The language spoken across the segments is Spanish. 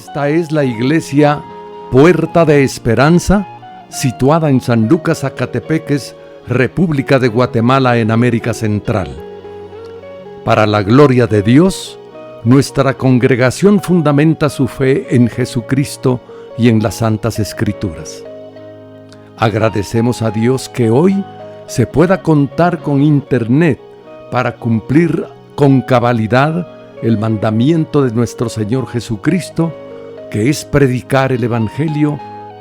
Esta es la iglesia Puerta de Esperanza, situada en San Lucas, Zacatepeques, República de Guatemala, en América Central. Para la gloria de Dios, nuestra congregación fundamenta su fe en Jesucristo y en las Santas Escrituras. Agradecemos a Dios que hoy se pueda contar con Internet para cumplir con cabalidad el mandamiento de nuestro Señor Jesucristo, que es predicar el Evangelio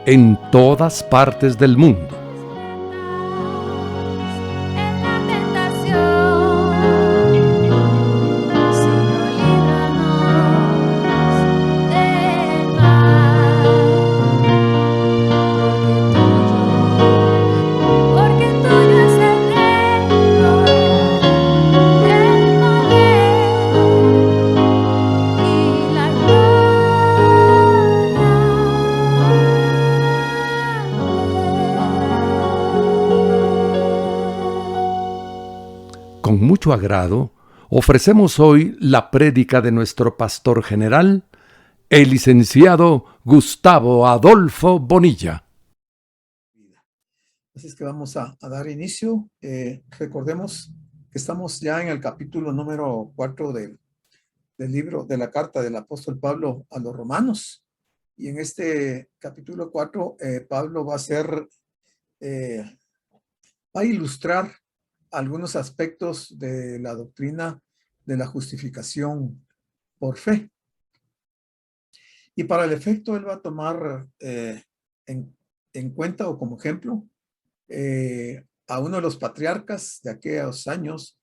en todas partes del mundo. Con mucho agrado, ofrecemos hoy la prédica de nuestro pastor general, el licenciado Gustavo Adolfo Bonilla. Así es que vamos a dar inicio. Recordemos que estamos ya en el capítulo número 4 del libro de la carta del apóstol Pablo a los romanos. Y en este capítulo 4, Pablo va a ilustrar algunos aspectos de la doctrina de la justificación por fe. Y para el efecto, él va a tomar en cuenta o como ejemplo a uno de los patriarcas de aquellos años,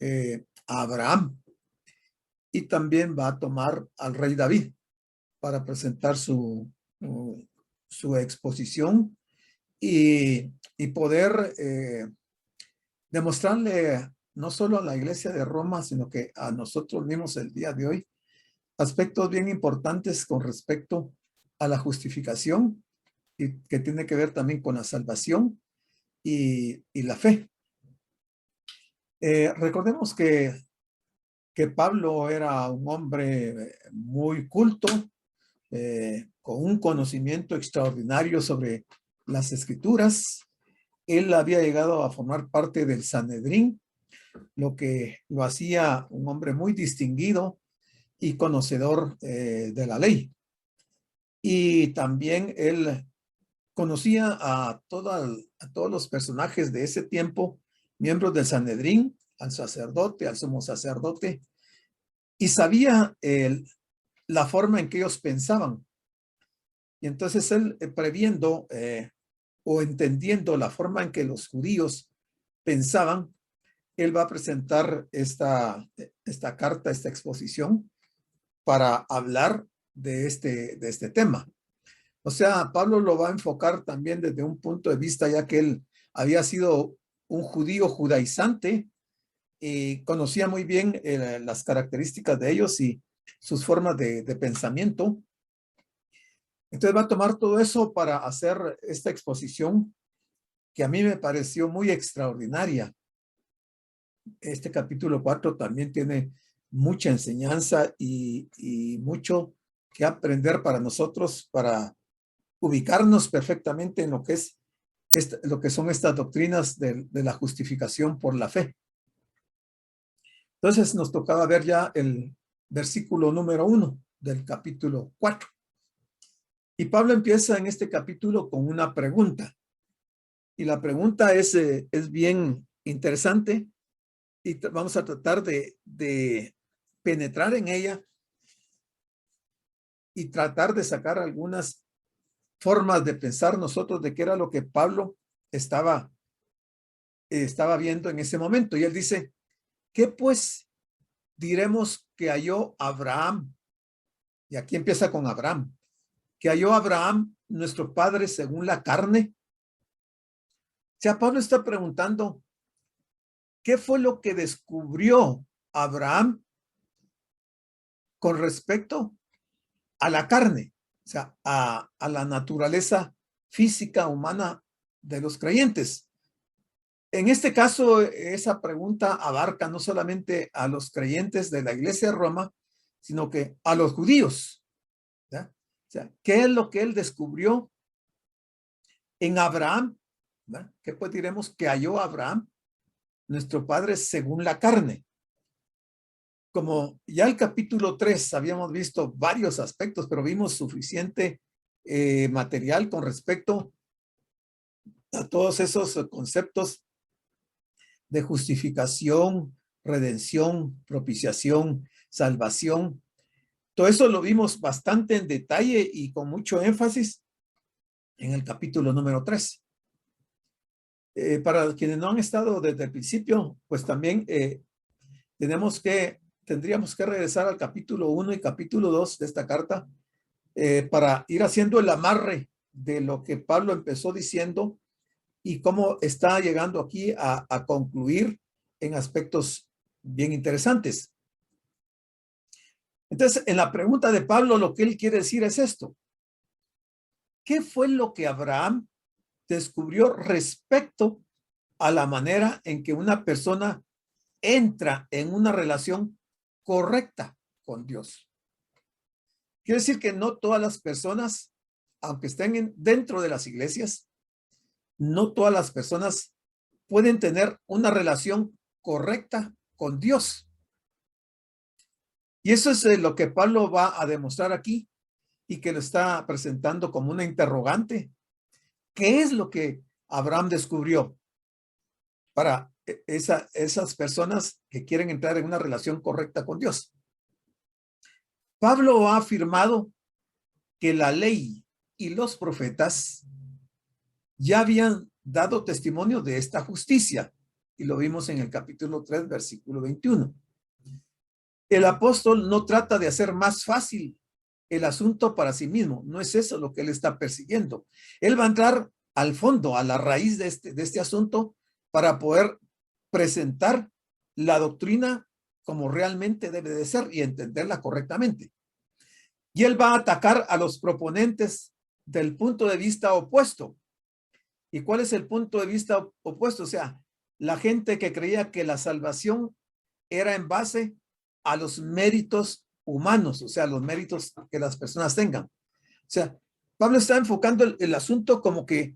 a Abraham, y también va a tomar al rey David para presentar su exposición y poder demostrarle no solo a la iglesia de Roma, sino que a nosotros mismos el día de hoy, aspectos bien importantes con respecto a la justificación y que tiene que ver también con la salvación y la fe. Recordemos que Pablo era un hombre muy culto, con un conocimiento extraordinario sobre las Escrituras. Él había llegado a formar parte del Sanedrín, lo que lo hacía un hombre muy distinguido y conocedor de la ley. Y también él conocía a todos los personajes de ese tiempo, miembros del Sanedrín, al sacerdote, al sumo sacerdote, y sabía la forma en que ellos pensaban. Y entonces él, previendo o entendiendo la forma en que los judíos pensaban, él va a presentar esta carta, esta exposición, para hablar de este tema. O sea, Pablo lo va a enfocar también desde un punto de vista, ya que él había sido un judío judaizante y conocía muy bien las características de ellos y sus formas de pensamiento. Entonces va a tomar todo eso para hacer esta exposición que a mí me pareció muy extraordinaria. Este capítulo 4 también tiene mucha enseñanza y mucho que aprender para nosotros, para ubicarnos perfectamente en lo que es lo que son estas doctrinas de la justificación por la fe. Entonces nos tocaba ver ya el versículo número 1 del capítulo 4. Y Pablo empieza en este capítulo con una pregunta. Y la pregunta es bien interesante y vamos a tratar de penetrar en ella y tratar de sacar algunas formas de pensar nosotros de qué era lo que Pablo estaba viendo en ese momento. Y él dice, ¿qué pues diremos que halló Abraham? Y aquí empieza con Abraham. ¿Que halló Abraham, nuestro padre, según la carne? O sea, Pablo está preguntando, ¿qué fue lo que descubrió Abraham con respecto a la carne? O sea, a la naturaleza física humana de los creyentes. En este caso, esa pregunta abarca no solamente a los creyentes de la iglesia de Roma, sino que a los judíos. ¿Ya? O sea, ¿qué es lo que él descubrió en Abraham? ¿Ya? ¿Qué pues diremos que halló Abraham, nuestro padre según la carne? Como ya el capítulo 3 habíamos visto varios aspectos, pero vimos suficiente material con respecto a todos esos conceptos de justificación, redención, propiciación, salvación. Todo eso lo vimos bastante en detalle y con mucho énfasis en el capítulo número 3. Para quienes no han estado desde el principio, pues también tendríamos que regresar al capítulo 1 y capítulo 2 de esta carta para ir haciendo el amarre de lo que Pablo empezó diciendo y cómo está llegando aquí a concluir en aspectos bien interesantes. Entonces, en la pregunta de Pablo, lo que él quiere decir es esto. ¿Qué fue lo que Abraham descubrió respecto a la manera en que una persona entra en una relación correcta con Dios? Quiere decir que no todas las personas, aunque estén dentro de las iglesias, no todas las personas pueden tener una relación correcta con Dios. Y eso es lo que Pablo va a demostrar aquí y que lo está presentando como una interrogante. ¿Qué es lo que Abraham descubrió para esas personas que quieren entrar en una relación correcta con Dios? Pablo ha afirmado que la ley y los profetas ya habían dado testimonio de esta justicia, y lo vimos en el capítulo 3, versículo 21. El apóstol no trata de hacer más fácil el asunto para sí mismo, no es eso lo que él está persiguiendo. Él va a entrar al fondo, a la raíz de este asunto, para poder presentar la doctrina como realmente debe de ser y entenderla correctamente. Y él va a atacar a los proponentes del punto de vista opuesto. ¿Y cuál es el punto de vista opuesto? O sea, la gente que creía que la salvación era en base a los méritos humanos, o sea, los méritos que las personas tengan. O sea, Pablo está enfocando el asunto como que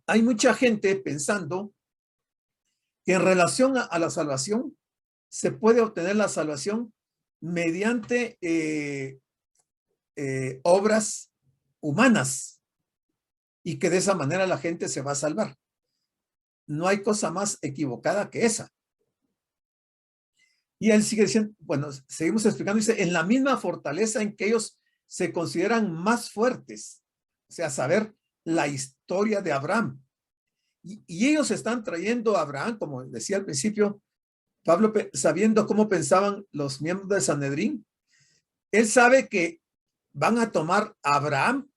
hay mucha gente pensando que en relación a la salvación se puede obtener la salvación mediante obras humanas y que de esa manera la gente se va a salvar. No hay cosa más equivocada que esa. Y él sigue diciendo, bueno, seguimos explicando, dice, en la misma fortaleza en que ellos se consideran más fuertes, o sea, saber la historia de Abraham. Y ellos están trayendo a Abraham, como decía al principio, Pablo, sabiendo cómo pensaban los miembros de Sanedrín, él sabe que van a tomar a Abraham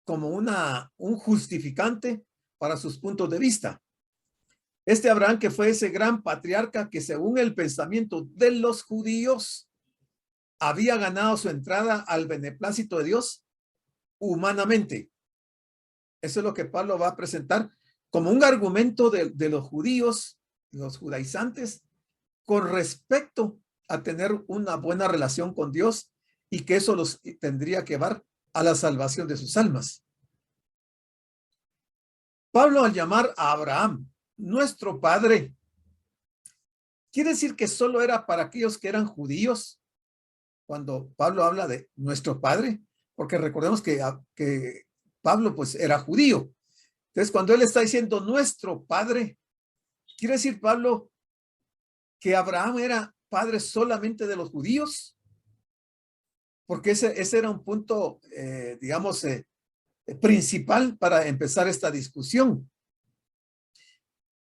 como un justificante para sus puntos de vista. Este Abraham que fue ese gran patriarca que según el pensamiento de los judíos había ganado su entrada al beneplácito de Dios humanamente. Eso es lo que Pablo va a presentar como un argumento de los judíos, los judaizantes, con respecto a tener una buena relación con Dios y que eso los tendría que llevar a la salvación de sus almas. Pablo, al llamar a Abraham nuestro padre, quiere decir que solo era para aquellos que eran judíos cuando Pablo habla de nuestro padre, porque recordemos que Pablo pues era judío. Entonces, cuando él está diciendo nuestro padre, quiere decir Pablo que Abraham era padre solamente de los judíos, porque ese era un punto, digamos, principal para empezar esta discusión.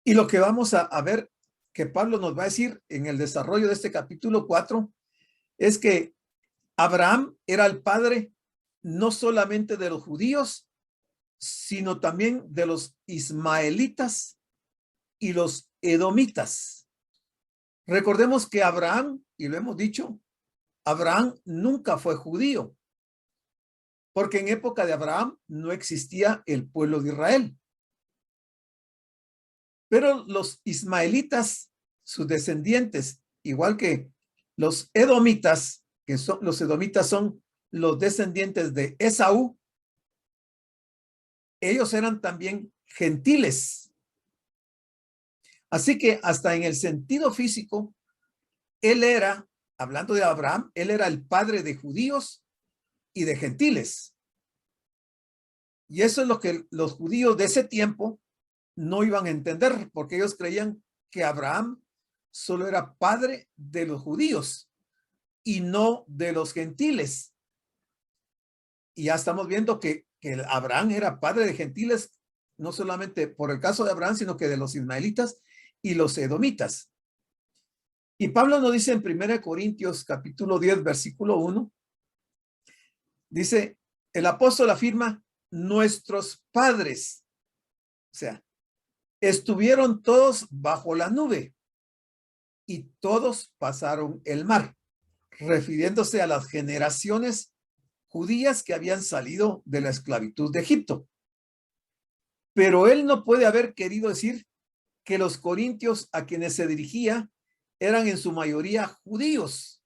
Y lo que vamos a ver que Pablo nos va a decir en el desarrollo de este capítulo 4 es que Abraham era el padre no solamente de los judíos, sino también de los ismaelitas y los edomitas. Recordemos que Abraham, y lo hemos dicho, Abraham nunca fue judío, porque en época de Abraham no existía el pueblo de Israel. Pero los ismaelitas, sus descendientes, igual que los edomitas, los edomitas son los descendientes de Esaú, ellos eran también gentiles. Así que hasta en el sentido físico, él era, hablando de Abraham, él era el padre de judíos y de gentiles. Y eso es lo que los judíos de ese tiempo no iban a entender, porque ellos creían que Abraham solo era padre de los judíos y no de los gentiles. Y ya estamos viendo que Abraham era padre de gentiles, no solamente por el caso de Abraham, sino que de los ismaelitas y los edomitas. Y Pablo nos dice en 1 Corintios capítulo 10, versículo 1, dice, el apóstol afirma, nuestros padres, o sea, estuvieron todos bajo la nube y todos pasaron el mar, refiriéndose a las generaciones judías que habían salido de la esclavitud de Egipto. Pero él no puede haber querido decir que los corintios a quienes se dirigía eran en su mayoría judíos,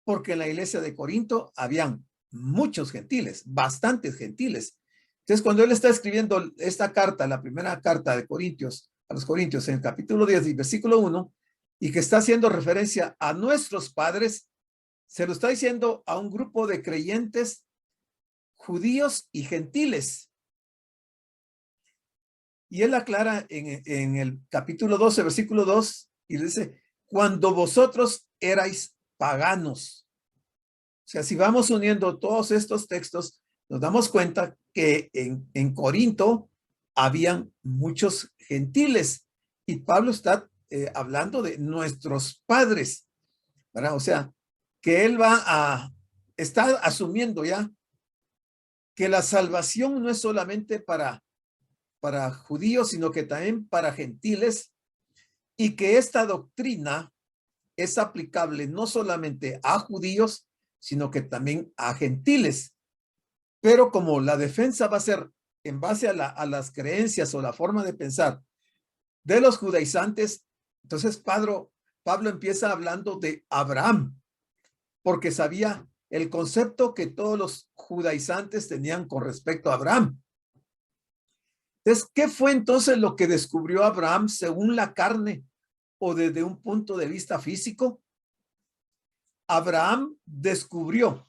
porque en la iglesia de Corinto habían muchos gentiles, bastantes gentiles. Entonces, cuando él está escribiendo esta carta, la primera carta de Corintios, a los Corintios, en el capítulo 10 y versículo 1, y que está haciendo referencia a nuestros padres, se lo está diciendo a un grupo de creyentes judíos y gentiles. Y él aclara en el capítulo 12, versículo 2, y dice, cuando vosotros erais paganos. O sea, si vamos uniendo todos estos textos, nos damos cuenta que en Corinto habían muchos gentiles y Pablo está hablando de nuestros padres, ¿verdad? O sea, que él está asumiendo ya que la salvación no es solamente para judíos, sino que también para gentiles, y que esta doctrina es aplicable no solamente a judíos, sino que también a gentiles. Pero como la defensa va a ser en base a las creencias o la forma de pensar de los judaizantes, entonces Pablo empieza hablando de Abraham, porque sabía el concepto que todos los judaizantes tenían con respecto a Abraham. Entonces, ¿qué fue entonces lo que descubrió Abraham según la carne o desde un punto de vista físico? Abraham descubrió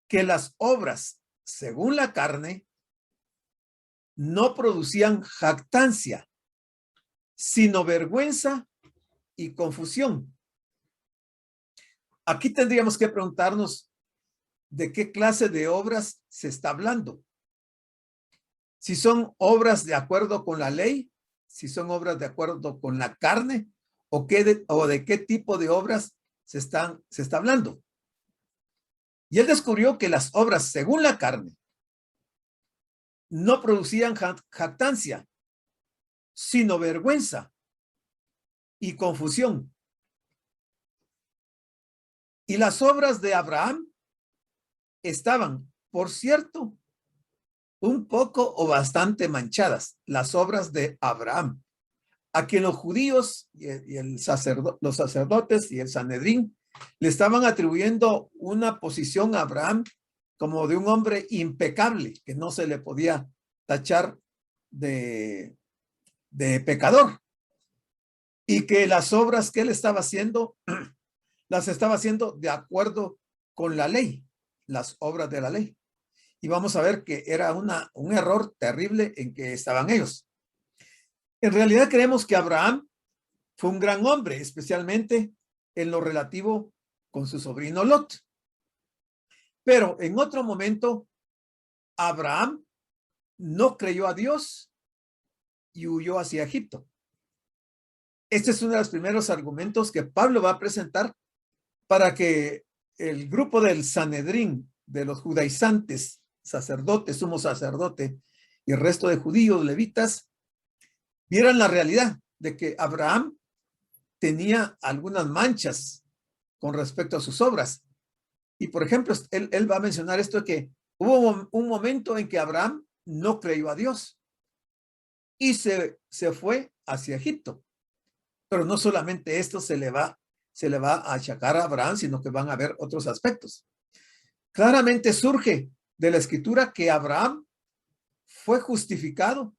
que las obras según la carne no producían jactancia, sino vergüenza y confusión. Aquí tendríamos que preguntarnos de qué clase de obras se está hablando. Si son obras de acuerdo con la ley, si son obras de acuerdo con la carne, o de qué tipo de obras se está hablando. Y él descubrió que las obras según la carne no producían jactancia, sino vergüenza y confusión. Y las obras de Abraham estaban, por cierto, un poco o bastante manchadas, las obras de Abraham, a quien los judíos y los sacerdotes y el Sanedrín le estaban atribuyendo una posición a Abraham como de un hombre impecable, que no se le podía tachar de pecador, y que las obras que él estaba haciendo, las estaba haciendo de acuerdo con la ley, las obras de la ley. Y vamos a ver que era un error terrible en que estaban ellos. En realidad creemos que Abraham fue un gran hombre, especialmente en lo relativo con su sobrino Lot. Pero en otro momento, Abraham no creyó a Dios y huyó hacia Egipto. Este es uno de los primeros argumentos que Pablo va a presentar para que el grupo del Sanedrín, de los judaizantes, sacerdotes, sumo sacerdote y el resto de judíos, levitas, vieran la realidad de que Abraham tenía algunas manchas con respecto a sus obras. Y por ejemplo, él va a mencionar esto de que hubo un momento en que Abraham no creyó a Dios y se fue hacia Egipto. Pero no solamente esto se le va a achacar a Abraham, sino que van a haber otros aspectos. Claramente surge de la escritura que Abraham fue justificado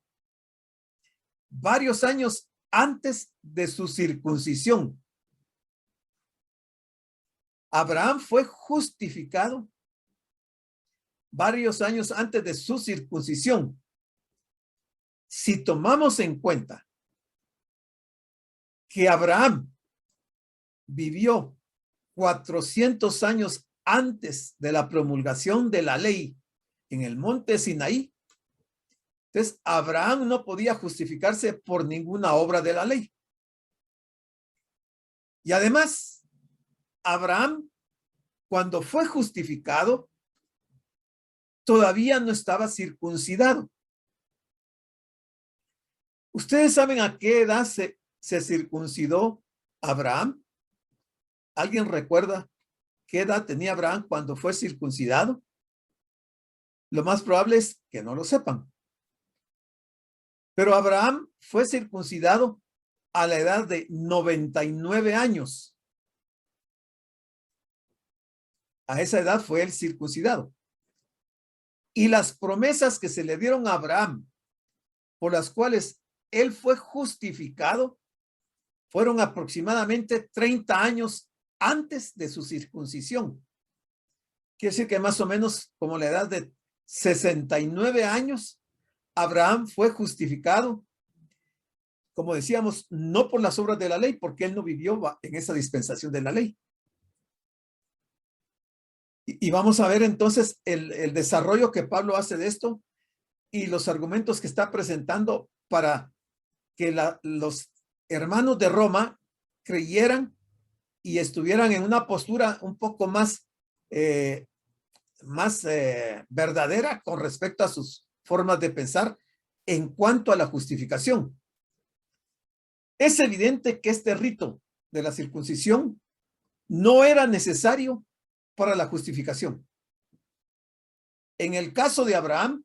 varios años antes de su circuncisión. Abraham fue justificado varios años antes de su circuncisión. Si tomamos en cuenta que Abraham vivió 400 años antes de la promulgación de la ley en el monte Sinaí, entonces Abraham no podía justificarse por ninguna obra de la ley. Y además, Abraham, cuando fue justificado, todavía no estaba circuncidado. ¿Ustedes saben a qué edad se circuncidó Abraham? ¿Alguien recuerda qué edad tenía Abraham cuando fue circuncidado? Lo más probable es que no lo sepan. Pero Abraham fue circuncidado a la edad de 99 años. A esa edad fue él circuncidado. Y las promesas que se le dieron a Abraham, por las cuales él fue justificado, fueron aproximadamente 30 años antes de su circuncisión. Quiere decir que más o menos como la edad de 69 años, Abraham fue justificado, como decíamos, no por las obras de la ley, porque él no vivió en esa dispensación de la ley. Y vamos a ver entonces el desarrollo que Pablo hace de esto y los argumentos que está presentando para que los hermanos de Roma creyeran y estuvieran en una postura un poco más verdadera con respecto a sus formas de pensar en cuanto a la justificación. Es evidente que este rito de la circuncisión no era necesario para la justificación. En el caso de Abraham,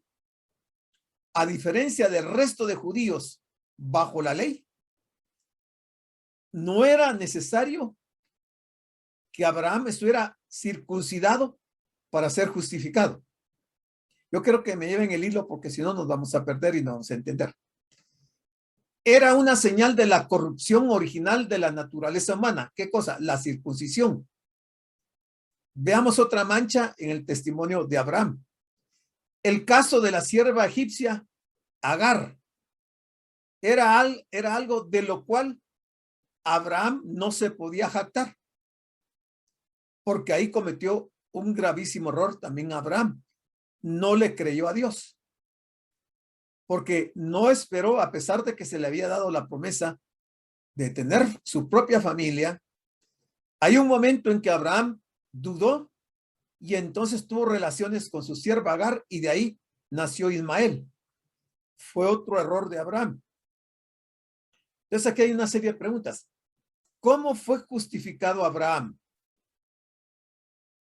a diferencia del resto de judíos bajo la ley, no era necesario que Abraham estuviera circuncidado para ser justificado. Yo quiero que me lleven el hilo porque si no nos vamos a perder y no vamos a entender. Era una señal de la corrupción original de la naturaleza humana. ¿Qué cosa? La circuncisión. Veamos otra mancha en el testimonio de Abraham. El caso de la sierva egipcia Agar era algo de lo cual Abraham no se podía jactar, porque ahí cometió un gravísimo error también Abraham. No le creyó a Dios, porque no esperó, a pesar de que se le había dado la promesa de tener su propia familia. Hay un momento en que Abraham dudó y entonces tuvo relaciones con su sierva Agar y de ahí nació Ismael. Fue otro error de Abraham. Entonces aquí hay una serie de preguntas. ¿Cómo fue justificado Abraham?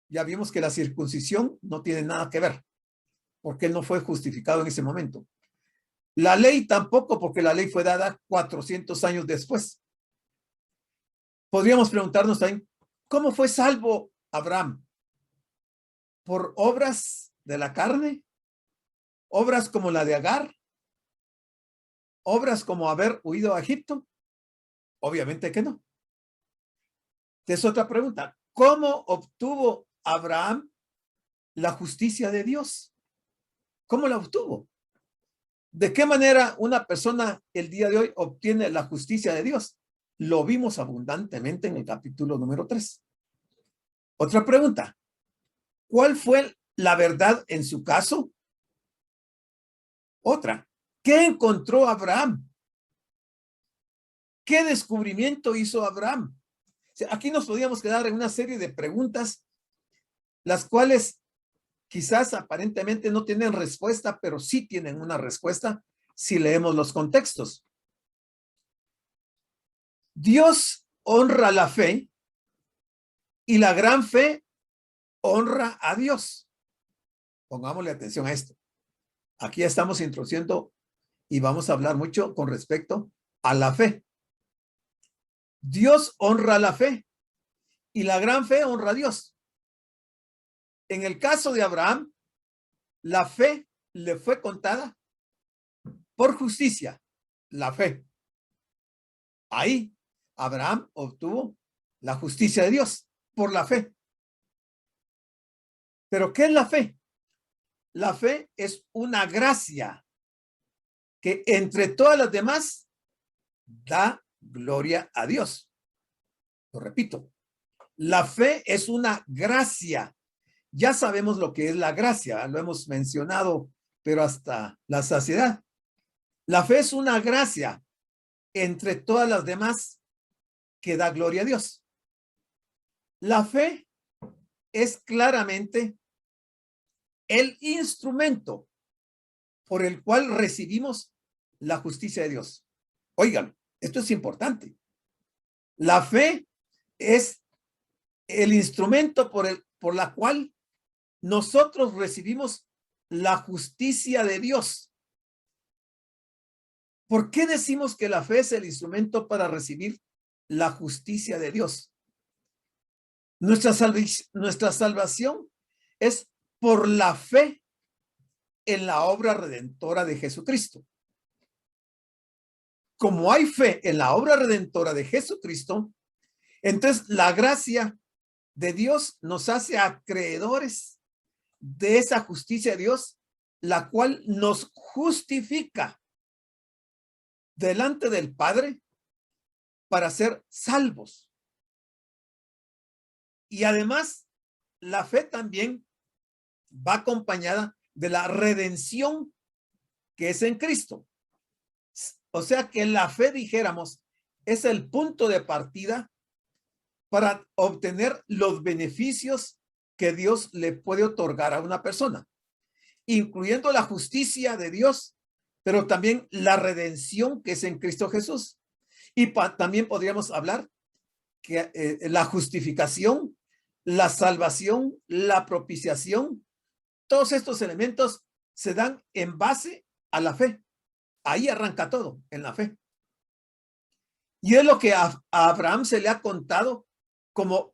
Ya vimos que la circuncisión no tiene nada que ver, porque él no fue justificado en ese momento. La ley tampoco, porque la ley fue dada 400 años después. Podríamos preguntarnos también, ¿cómo fue salvo Abraham? ¿Por obras de la carne? ¿Obras como la de Agar? ¿Obras como haber huido a Egipto? Obviamente que no. Es otra pregunta. ¿Cómo obtuvo Abraham la justicia de Dios? ¿Cómo la obtuvo? ¿De qué manera una persona el día de hoy obtiene la justicia de Dios? Lo vimos abundantemente en el capítulo número 3. Otra pregunta. ¿Cuál fue la verdad en su caso? Otra. ¿Qué encontró Abraham? ¿Qué descubrimiento hizo Abraham? Aquí nos podíamos quedar en una serie de preguntas, las cuales quizás aparentemente no tienen respuesta, pero sí tienen una respuesta si leemos los contextos. Dios honra la fe y la gran fe honra a Dios. Pongámosle atención a esto. Aquí estamos introduciendo y vamos a hablar mucho con respecto a la fe. Dios honra la fe y la gran fe honra a Dios. En el caso de Abraham, la fe le fue contada por justicia, la fe. Ahí Abraham obtuvo la justicia de Dios por la fe. ¿Pero qué es la fe? La fe es una gracia que entre todas las demás da gloria a Dios. Lo repito, la fe es una gracia. Ya sabemos lo que es la gracia, lo hemos mencionado, pero hasta la saciedad. La fe es una gracia entre todas las demás que da gloria a Dios. La fe es claramente el instrumento por el cual recibimos la justicia de Dios. Óiganlo, esto es importante. La fe es el instrumento por la cual nosotros recibimos la justicia de Dios. ¿Por qué decimos que la fe es el instrumento para recibir la justicia de Dios? Nuestra salvación es por la fe en la obra redentora de Jesucristo. Como hay fe en la obra redentora de Jesucristo, entonces la gracia de Dios nos hace acreedores de esa justicia de Dios, la cual nos justifica delante del Padre para ser salvos. Y además, la fe también va acompañada de la redención que es en Cristo. O sea que la fe, dijéramos, es el punto de partida para obtener los beneficios que Dios le puede otorgar a una persona, incluyendo la justicia de Dios, pero también la redención que es en Cristo Jesús. Y también podríamos hablar que la justificación, la salvación, la propiciación, todos estos elementos se dan en base a la fe. Ahí arranca todo, en la fe. Y es lo que a Abraham se le ha contado como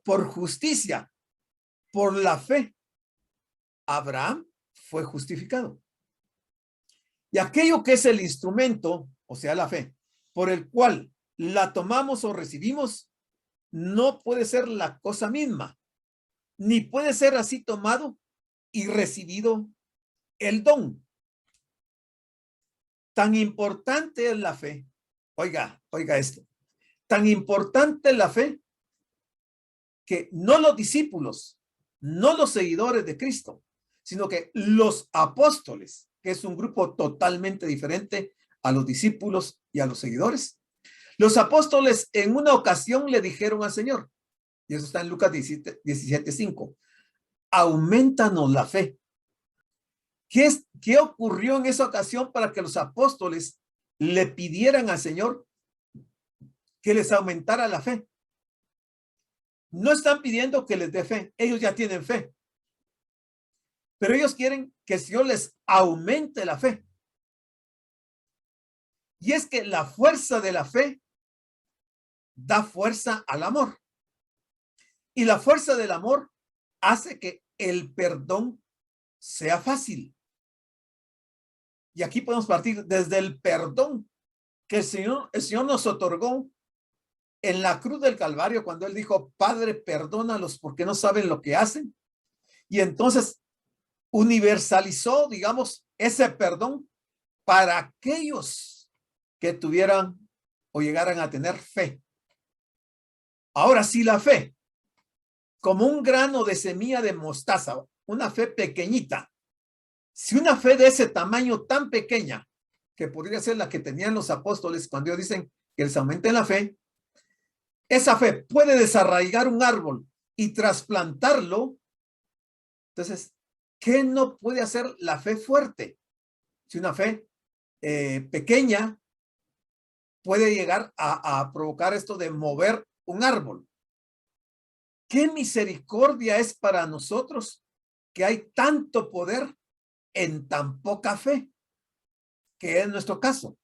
por justicia, por la fe. Abraham fue justificado. Y aquello que es el instrumento, o sea, la fe, por el cual la tomamos o recibimos, no puede ser la cosa misma, ni puede ser así tomado y recibido el don. Tan importante es la fe. Oiga esto. Tan importante es la fe que no los discípulos, no los seguidores de Cristo, sino que los apóstoles, que es un grupo totalmente diferente a los discípulos y a los seguidores. Los apóstoles en una ocasión le dijeron al Señor, y eso está en Lucas 17:5, aumentanos la fe. ¿Qué ocurrió en esa ocasión para que los apóstoles le pidieran al Señor que les aumentara la fe? No están pidiendo que les dé fe, ellos ya tienen fe. Pero ellos quieren que el Señor les aumente la fe. Y es que la fuerza de la fe da fuerza al amor. Y la fuerza del amor hace que el perdón sea fácil. Y aquí podemos partir desde el perdón que el Señor nos otorgó en la cruz del Calvario cuando Él dijo, Padre, perdónalos porque no saben lo que hacen. Y entonces universalizó, digamos, ese perdón para aquellos que tuvieran o llegaran a tener fe. Ahora, si la fe, como un grano de semilla de mostaza, una fe pequeñita, si una fe de ese tamaño tan pequeña, que podría ser la que tenían los apóstoles cuando ellos dicen que les aumenten la fe, esa fe puede desarraigar un árbol y trasplantarlo, entonces, ¿qué no puede hacer la fe fuerte? Si una fe pequeña puede llegar a provocar esto de mover un árbol. ¿Qué misericordia es para nosotros que hay tanto poder en tan poca fe? Que es nuestro caso.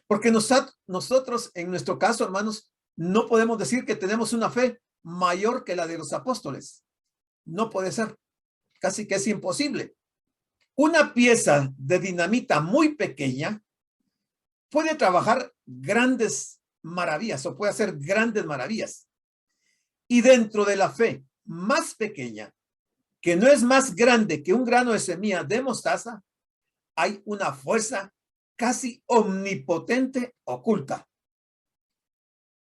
Porque nosotros, en nuestro caso, hermanos, no podemos decir que tenemos una fe mayor que la de los apóstoles. No puede ser. Casi que es imposible. Una pieza de dinamita muy pequeña puede trabajar grandes maravillas o puede hacer grandes maravillas. Y dentro de la fe más pequeña, que no es más grande que un grano de semilla de mostaza, hay una fuerza casi omnipotente oculta.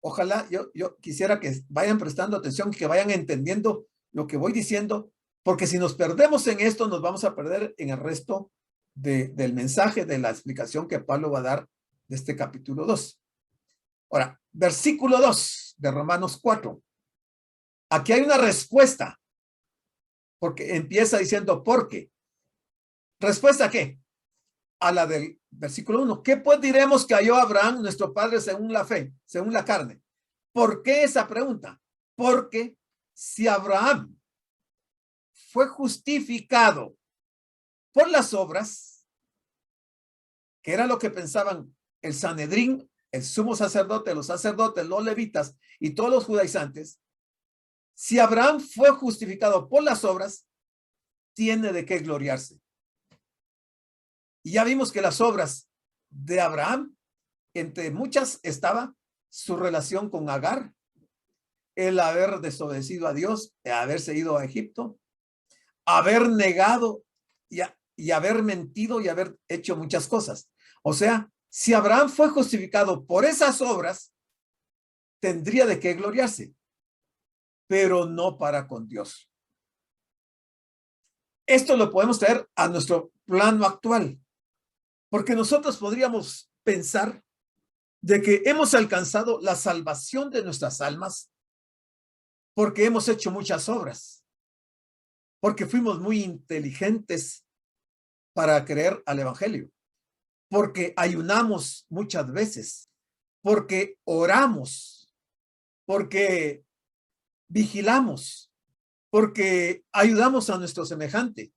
Ojalá yo quisiera que vayan prestando atención y que vayan entendiendo lo que voy diciendo, porque si nos perdemos en esto, nos vamos a perder en el resto del mensaje, de la explicación que Pablo va a dar de este capítulo 2. Ahora, versículo 2 de Romanos 4. Aquí hay una respuesta, porque empieza diciendo, ¿por qué? ¿Respuesta a qué? A la del versículo 1. ¿Qué pues diremos que halló Abraham, nuestro padre, según la fe, según la carne? ¿Por qué esa pregunta? Porque si Abraham fue justificado por las obras, que era lo que pensaban el Sanedrín, el sumo sacerdote, los levitas y todos los judaizantes, si Abraham fue justificado por las obras, tiene de qué gloriarse. Y ya vimos que las obras de Abraham, entre muchas, estaba su relación con Agar, el haber desobedecido a Dios, haberse ido a Egipto, haber negado y haber mentido y haber hecho muchas cosas. O sea, si Abraham fue justificado por esas obras, tendría de qué gloriarse, pero no para con Dios. Esto lo podemos traer a nuestro plano actual, porque nosotros podríamos pensar de que hemos alcanzado la salvación de nuestras almas porque hemos hecho muchas obras, porque fuimos muy inteligentes para creer al evangelio, porque ayunamos muchas veces, porque oramos, porque vigilamos, porque ayudamos a nuestro semejante,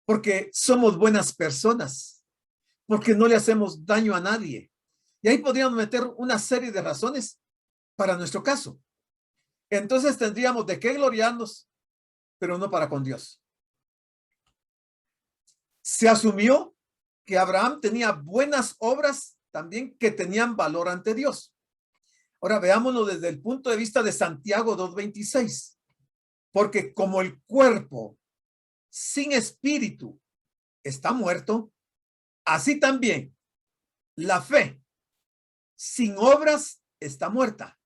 porque somos buenas personas, porque no le hacemos daño a nadie. Y ahí podríamos meter una serie de razones para nuestro caso. Entonces tendríamos de qué gloriarnos, pero no para con Dios. Se asumió que Abraham tenía buenas obras también que tenían valor ante Dios. Ahora veámoslo desde el punto de vista de Santiago 2:26. Porque como el cuerpo sin espíritu está muerto, así también la fe sin obras está muerta.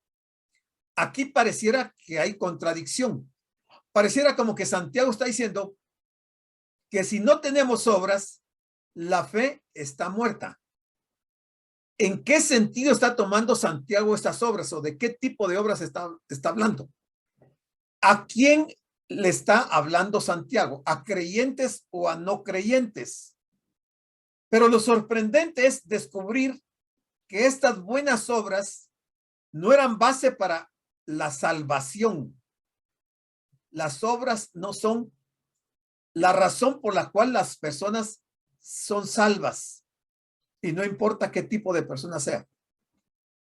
Aquí pareciera que hay contradicción. Pareciera como que Santiago está diciendo que si no tenemos obras, la fe está muerta. ¿En qué sentido está tomando Santiago estas obras o de qué tipo de obras está hablando? ¿A quién le está hablando Santiago? ¿A creyentes o a no creyentes? Pero lo sorprendente es descubrir que estas buenas obras no eran base para la salvación. Las obras no son la razón por la cual las personas son salvas. Y no importa qué tipo de persona sea.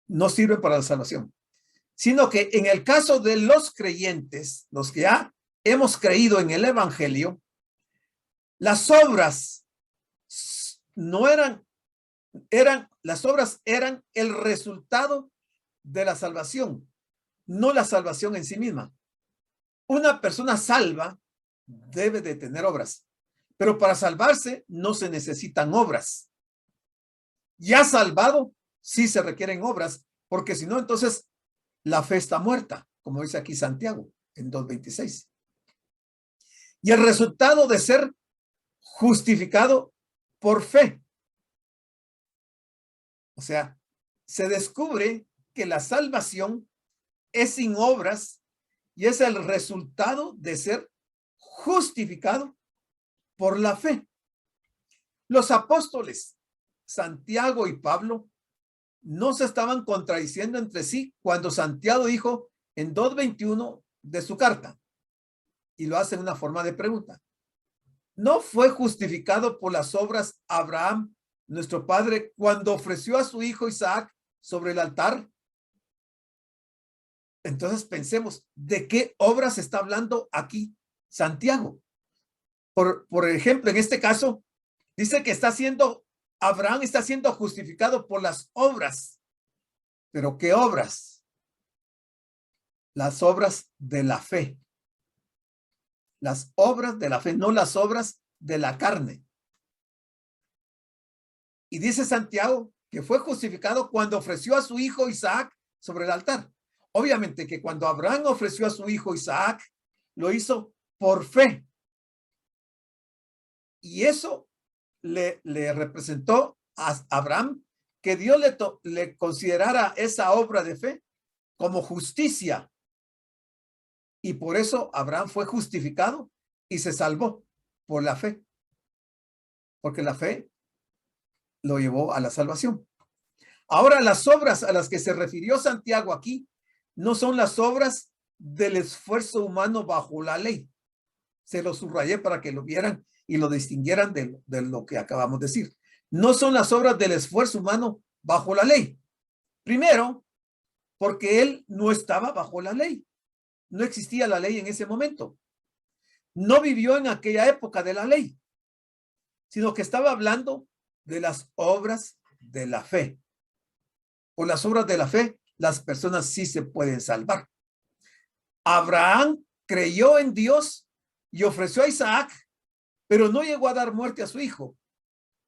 No sirven para la salvación. Sino que en el caso de los creyentes, los que ya hemos creído en el evangelio, las obras no las obras eran el resultado de la salvación, no la salvación en sí misma. Una persona salva debe de tener obras, pero para salvarse no se necesitan obras. Ya salvado, sí se requieren obras, porque si no, entonces la fe está muerta, como dice aquí Santiago en 2:26. Y el resultado de ser justificado por fe. O sea, se descubre que la salvación es sin obras y es el resultado de ser justificado por la fe. Los apóstoles, Santiago y Pablo, no se estaban contradiciendo entre sí cuando Santiago dijo en 2:21 de su carta, y lo hace en una forma de pregunta. ¿No fue justificado por las obras Abraham, nuestro padre, cuando ofreció a su hijo Isaac sobre el altar? Entonces pensemos, ¿de qué obras está hablando aquí Santiago. Por ejemplo, en este caso, dice que Abraham está siendo justificado por las obras. ¿Pero qué obras? Las obras de la fe. Las obras de la fe, no las obras de la carne. Y dice Santiago que fue justificado cuando ofreció a su hijo Isaac sobre el altar. Obviamente que cuando Abraham ofreció a su hijo Isaac, lo hizo por fe. Y eso le representó a Abraham que Dios le considerara esa obra de fe como justicia. Y por eso Abraham fue justificado y se salvó por la fe. Porque la fe lo llevó a la salvación. Ahora, las obras a las que se refirió Santiago aquí no son las obras del esfuerzo humano bajo la ley. Se lo subrayé para que lo vieran y lo distinguieran de lo que acabamos de decir. No son las obras del esfuerzo humano bajo la ley. Primero, porque él no estaba bajo la ley. No existía la ley en ese momento. No vivió en aquella época de la ley, sino que estaba hablando de las obras de la fe. Por las obras de la fe, las personas sí se pueden salvar. Abraham creyó en Dios y ofreció a Isaac, pero no llegó a dar muerte a su hijo.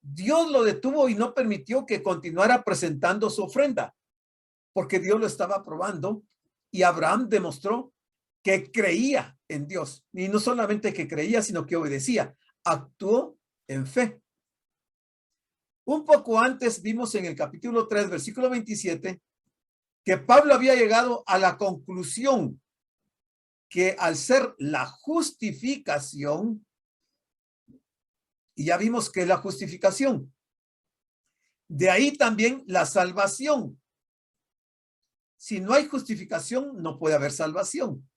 Dios lo detuvo y no permitió que continuara presentando su ofrenda, porque Dios lo estaba probando y Abraham demostró que creía en Dios. Y no solamente que creía, sino que obedecía. Actuó en fe. Un poco antes vimos en el capítulo 3, versículo 27, que Pablo había llegado a la conclusión que al ser la justificación, y ya vimos que es la justificación, de ahí también la salvación. Si no hay justificación, no puede haber salvación.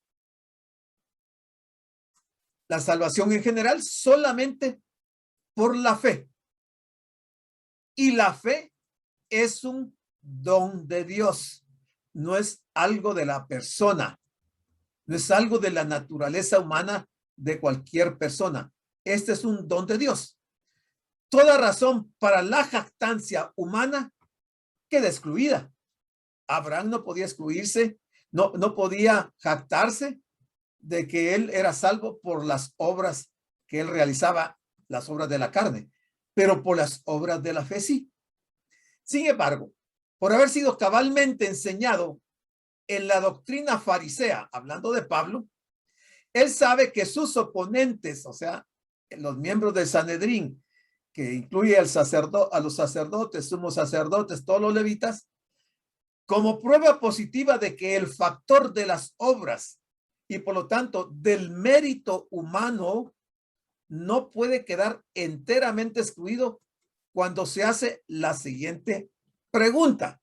La salvación en general solamente por la fe. Y la fe es un don de Dios. No es algo de la persona. No es algo de la naturaleza humana de cualquier persona. Este es un don de Dios. Toda razón para la jactancia humana queda excluida. Abraham no podía excluirse, no podía jactarse de que él era salvo por las obras que él realizaba, las obras de la carne, pero por las obras de la fe sí. Sin embargo, por haber sido cabalmente enseñado en la doctrina farisea, hablando de Pablo, él sabe que sus oponentes, o sea, los miembros del Sanedrín, que incluye a los sacerdotes, sumos sacerdotes, todos los levitas, como prueba positiva de que el factor de las obras y por lo tanto del mérito humano no puede quedar enteramente excluido cuando se hace la siguiente pregunta.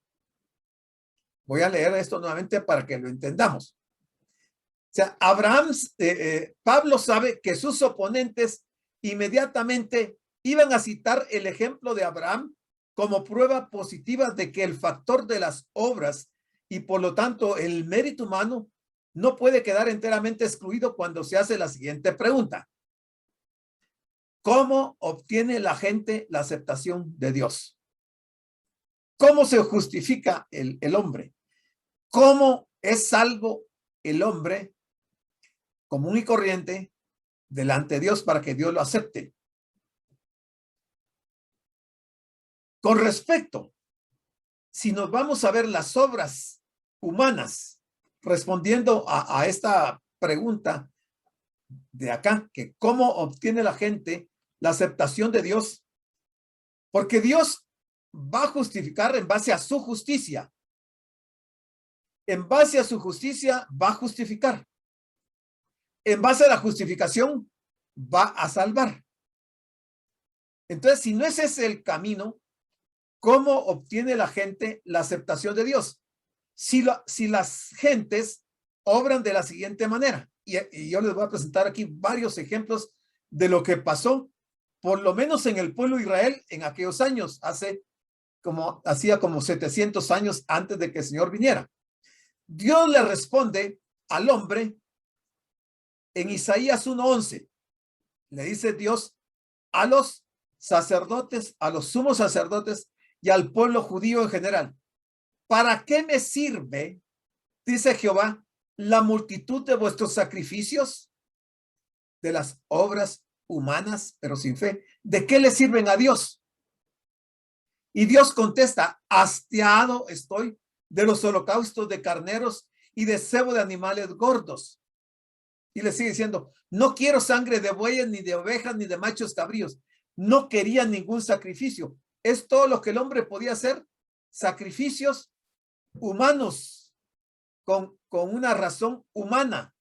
Voy a leer esto nuevamente para que lo entendamos. O sea, Pablo sabe que sus oponentes inmediatamente iban a citar el ejemplo de Abraham como prueba positiva de que el factor de las obras y por lo tanto el mérito humano no puede quedar enteramente excluido cuando se hace la siguiente pregunta. ¿Cómo obtiene la gente la aceptación de Dios? ¿Cómo se justifica el hombre? ¿Cómo es salvo el hombre común y corriente delante de Dios para que Dios lo acepte? Con respecto, si nos vamos a ver las obras humanas, respondiendo a esta pregunta de acá, que cómo obtiene la gente la aceptación de Dios, porque Dios va a justificar en base a su justicia. En base a su justicia va a justificar. En base a la justificación va a salvar. Entonces, si no ese es el camino, ¿cómo obtiene la gente la aceptación de Dios? Si las gentes obran de la siguiente manera, y yo les voy a presentar aquí varios ejemplos de lo que pasó, por lo menos en el pueblo de Israel en aquellos años, hacía como 700 años antes de que el Señor viniera. Dios le responde al hombre En Isaías 1:11 le dice Dios a los sacerdotes, a los sumos sacerdotes y al pueblo judío en general: ¿para qué me sirve, dice Jehová, la multitud de vuestros sacrificios, de las obras humanas, pero sin fe? ¿De qué le sirven a Dios? Y Dios contesta: hastiado estoy de los holocaustos de carneros y de cebo de animales gordos. Y le sigue diciendo: no quiero sangre de bueyes, ni de ovejas, ni de machos cabríos. No quería ningún sacrificio. Es todo lo que el hombre podía hacer: sacrificios humanos, con una razón humana,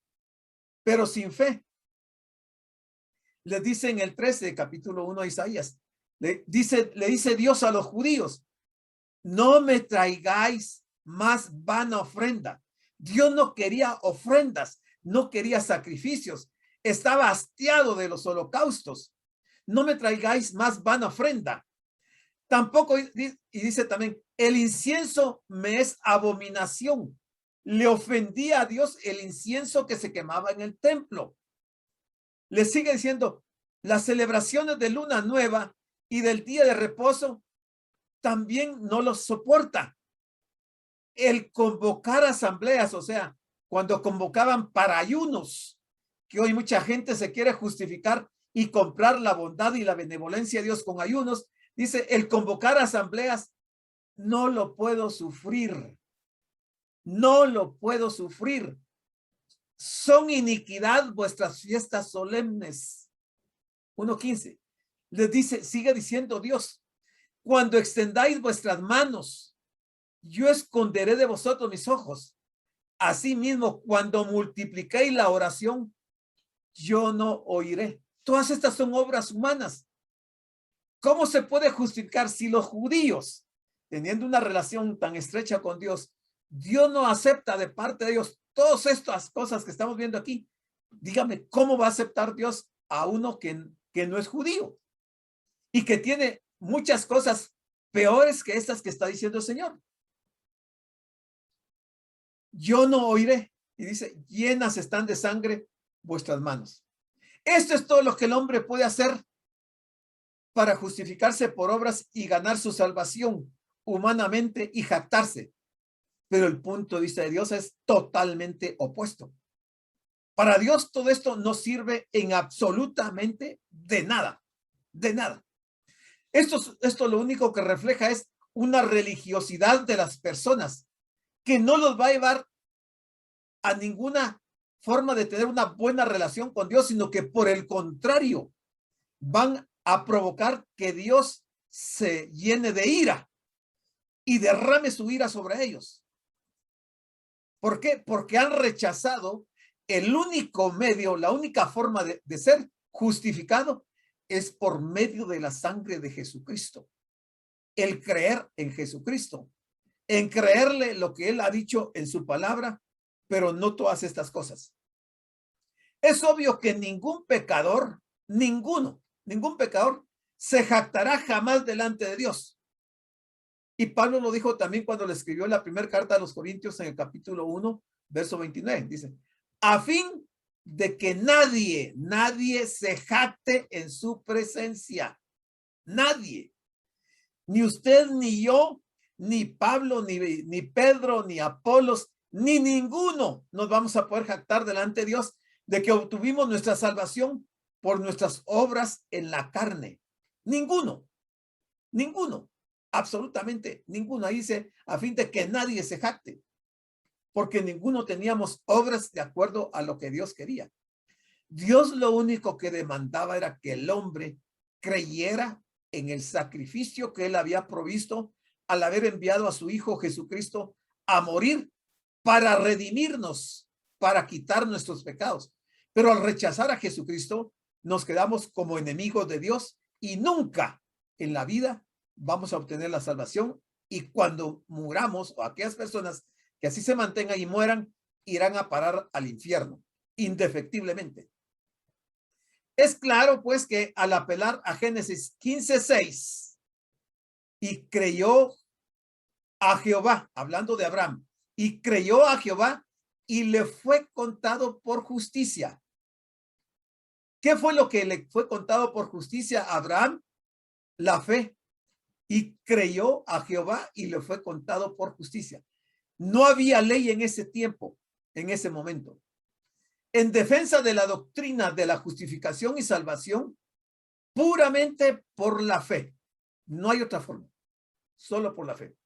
pero sin fe. Les dice en el 13, capítulo 1 de Isaías, le dice Dios a los judíos: no me traigáis más vana ofrenda. Dios no quería ofrendas, no quería sacrificios, estaba hastiado de los holocaustos. No me traigáis más vana ofrenda. Tampoco, y dice también, el incienso me es abominación. Le ofendía a Dios el incienso que se quemaba en el templo. Le sigue diciendo: las celebraciones de luna nueva y del día de reposo también no los soporta. El convocar asambleas, o sea, cuando convocaban para ayunos, que hoy mucha gente se quiere justificar y comprar la bondad y la benevolencia de Dios con ayunos, dice: el convocar asambleas no lo puedo sufrir. No lo puedo sufrir. Son iniquidad vuestras fiestas solemnes. 1:15. Les dice, sigue diciendo Dios: cuando extendáis vuestras manos, yo esconderé de vosotros mis ojos. Asimismo, cuando multipliquéis la oración, yo no oiré. Todas estas son obras humanas. ¿Cómo se puede justificar si los judíos, teniendo una relación tan estrecha con Dios, Dios no acepta de parte de ellos todas estas cosas que estamos viendo aquí? Dígame, ¿cómo va a aceptar Dios a uno que no es judío y que tiene muchas cosas peores que estas que está diciendo el Señor? Yo no oiré. Y dice: llenas están de sangre vuestras manos. Esto es todo lo que el hombre puede hacer para justificarse por obras y ganar su salvación humanamente y jactarse. Pero el punto de vista de Dios es totalmente opuesto. Para Dios todo esto no sirve en absolutamente de nada, de nada. Esto lo único que refleja es una religiosidad de las personas que no los va a llevar a ninguna forma de tener una buena relación con Dios, sino que por el contrario van a provocar que Dios se llene de ira y derrame su ira sobre ellos. ¿Por qué? Porque han rechazado el único medio, la única forma de ser justificado es por medio de la sangre de Jesucristo. El creer en Jesucristo, en creerle lo que Él ha dicho en su palabra, pero no todas estas cosas. Es obvio que ningún pecador, ningún pecador se jactará jamás delante de Dios. Y Pablo lo dijo también cuando le escribió la primera carta a los Corintios en el capítulo 1, verso 29. Dice: a fin de que nadie se jacte en su presencia. Nadie. Ni usted, ni yo, ni Pablo, ni Pedro, ni Apolos, ni ninguno nos vamos a poder jactar delante de Dios de que obtuvimos nuestra salvación por nuestras obras en la carne. Ninguno, absolutamente ninguno. Ahí dice: a fin de que nadie se jacte, porque ninguno teníamos obras de acuerdo a lo que Dios quería. Dios lo único que demandaba era que el hombre creyera en el sacrificio que Él había provisto al haber enviado a su Hijo Jesucristo a morir para redimirnos, para quitar nuestros pecados. Pero al rechazar a Jesucristo, nos quedamos como enemigos de Dios y nunca en la vida vamos a obtener la salvación. Y cuando muramos, o aquellas personas que así se mantengan y mueran, irán a parar al infierno, indefectiblemente. Es claro, pues, que al apelar a Génesis 15:6, y creyó a Jehová, hablando de Abraham, y creyó a Jehová y le fue contado por justicia. ¿Qué fue lo que le fue contado por justicia a Abraham? La fe. Y creyó a Jehová y le fue contado por justicia. No había ley en ese tiempo, en ese momento. En defensa de la doctrina de la justificación y salvación, puramente por la fe. No hay otra forma, solo por la fe.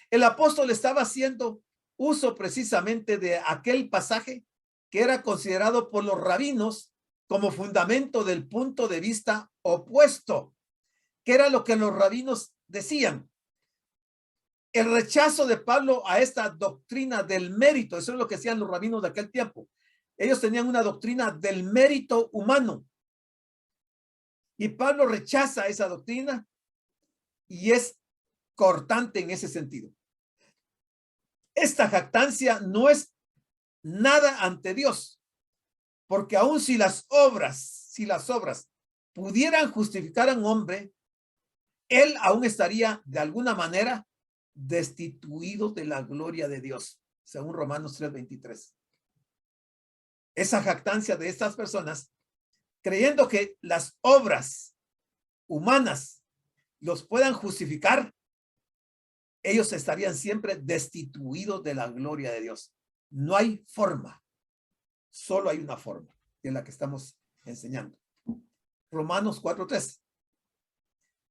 El apóstol estaba haciendo uso precisamente de aquel pasaje que era considerado por los rabinos como fundamento del punto de vista opuesto, que era lo que los rabinos decían. El rechazo de Pablo a esta doctrina del mérito, eso es lo que hacían los rabinos de aquel tiempo. Ellos tenían una doctrina del mérito humano. Y Pablo rechaza esa doctrina y es cortante en ese sentido. Esta jactancia no es nada ante Dios, porque aun si las obras pudieran justificar a un hombre, él aún estaría de alguna manera destituido de la gloria de Dios, según Romanos 3:23. Esa jactancia de estas personas, creyendo que las obras humanas los puedan justificar, ellos estarían siempre destituidos de la gloria de Dios. No hay forma, solo hay una forma, que es la que estamos enseñando. Romanos 4:3.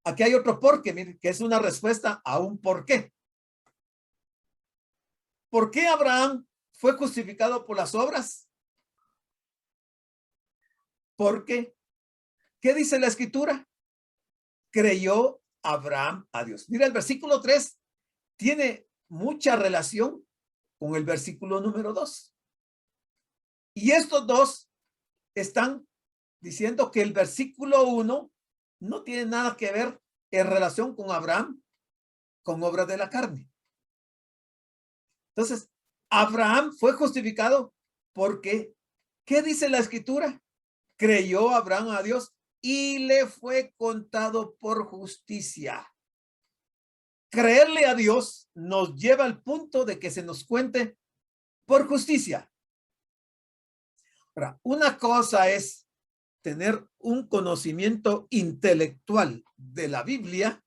Aquí hay otro porqué, mire, que es una respuesta a un porqué. ¿Por qué Abraham fue justificado por las obras? Porque, ¿qué dice la escritura? Creyó Abraham a Dios. Mira, el versículo 3 tiene mucha relación con el versículo número 2. Y estos dos están diciendo que el versículo 1 no tiene nada que ver en relación con Abraham, con obras de la carne. Entonces, Abraham fue justificado porque, ¿qué dice la escritura? Creyó Abraham a Dios y le fue contado por justicia. Creerle a Dios nos lleva al punto de que se nos cuente por justicia. Ahora, una cosa es tener un conocimiento intelectual de la Biblia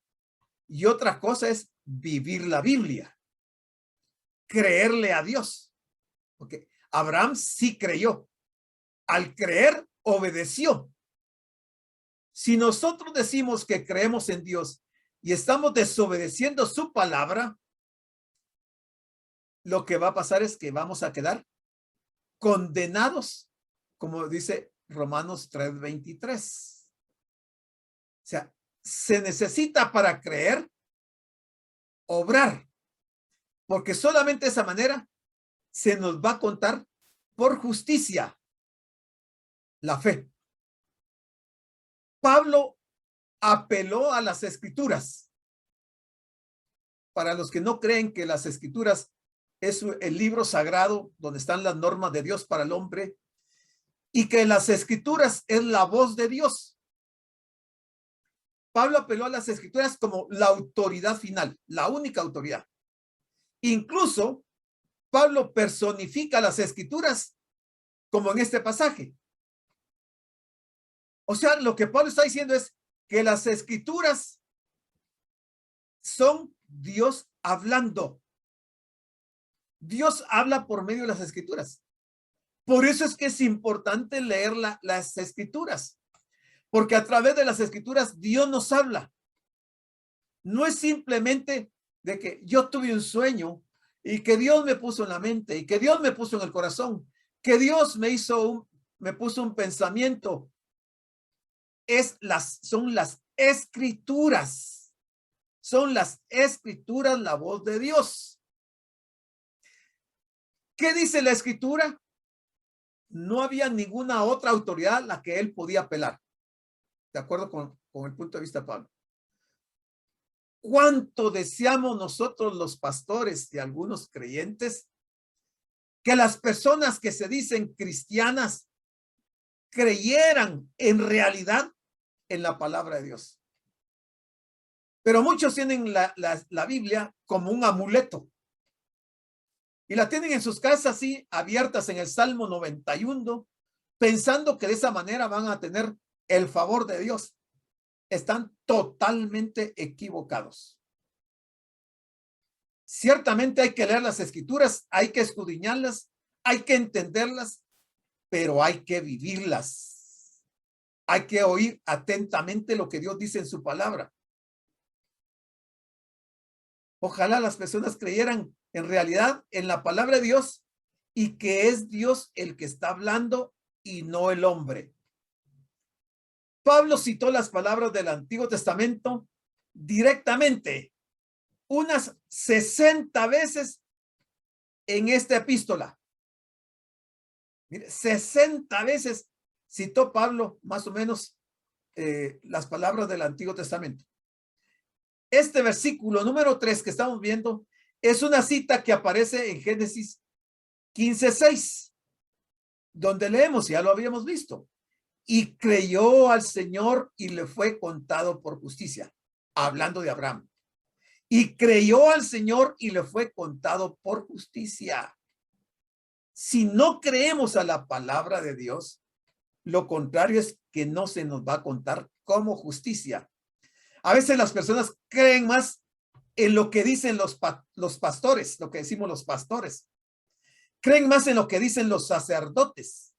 y otra cosa es vivir la Biblia. Creerle a Dios. Porque Abraham sí creyó. Al creer, obedeció. Si nosotros decimos que creemos en Dios y estamos desobedeciendo su palabra, lo que va a pasar es que vamos a quedar condenados, como dice Romanos 3:23. O sea, se necesita para creer, obrar, porque solamente de esa manera se nos va a contar por justicia la fe. Pablo apeló a las escrituras. Para los que no creen que las escrituras es el libro sagrado donde están las normas de Dios para el hombre y que las escrituras es la voz de Dios. Pablo apeló a las escrituras como la autoridad final, la única autoridad. Incluso Pablo personifica las escrituras como en este pasaje. O sea, lo que Pablo está diciendo es que las escrituras son Dios hablando. Dios habla por medio de las escrituras. Por eso es que es importante leer las escrituras, porque a través de las escrituras Dios nos habla. No es simplemente de que yo tuve un sueño y que Dios me puso en la mente y que Dios me puso en el corazón, que Dios me puso un pensamiento. Son las escrituras. Son las escrituras la voz de Dios. ¿Qué dice la escritura? No había ninguna otra autoridad a la que él podía apelar. De acuerdo con el punto de vista de Pablo. ¿Cuánto deseamos nosotros los pastores y algunos creyentes que las personas que se dicen cristianas creyeran en realidad en la palabra de Dios? Pero muchos tienen la Biblia como un amuleto y la tienen en sus casas así abiertas en el Salmo 91 pensando que de esa manera van a tener el favor de Dios. Están totalmente equivocados. Ciertamente hay que leer las escrituras, hay que escudriñarlas, hay que entenderlas, pero hay que vivirlas. Hay que oír atentamente lo que Dios dice en su palabra. Ojalá las personas creyeran en realidad en la palabra de Dios y que es Dios el que está hablando y no el hombre. Pablo citó las palabras del Antiguo Testamento directamente unas 60 veces en esta epístola. Mire, 60 veces citó Pablo más o menos las palabras del Antiguo Testamento. Este versículo número 3 que estamos viendo es una cita que aparece en Génesis 15:6, donde leemos, ya lo habíamos visto, y creyó al Señor y le fue contado por justicia, hablando de Abraham. Y creyó al Señor y le fue contado por justicia. Si no creemos a la palabra de Dios, lo contrario es que no se nos va a contar como justicia. A veces las personas creen más en lo que dicen los pastores, lo que decimos los pastores. Creen más en lo que dicen los sacerdotes.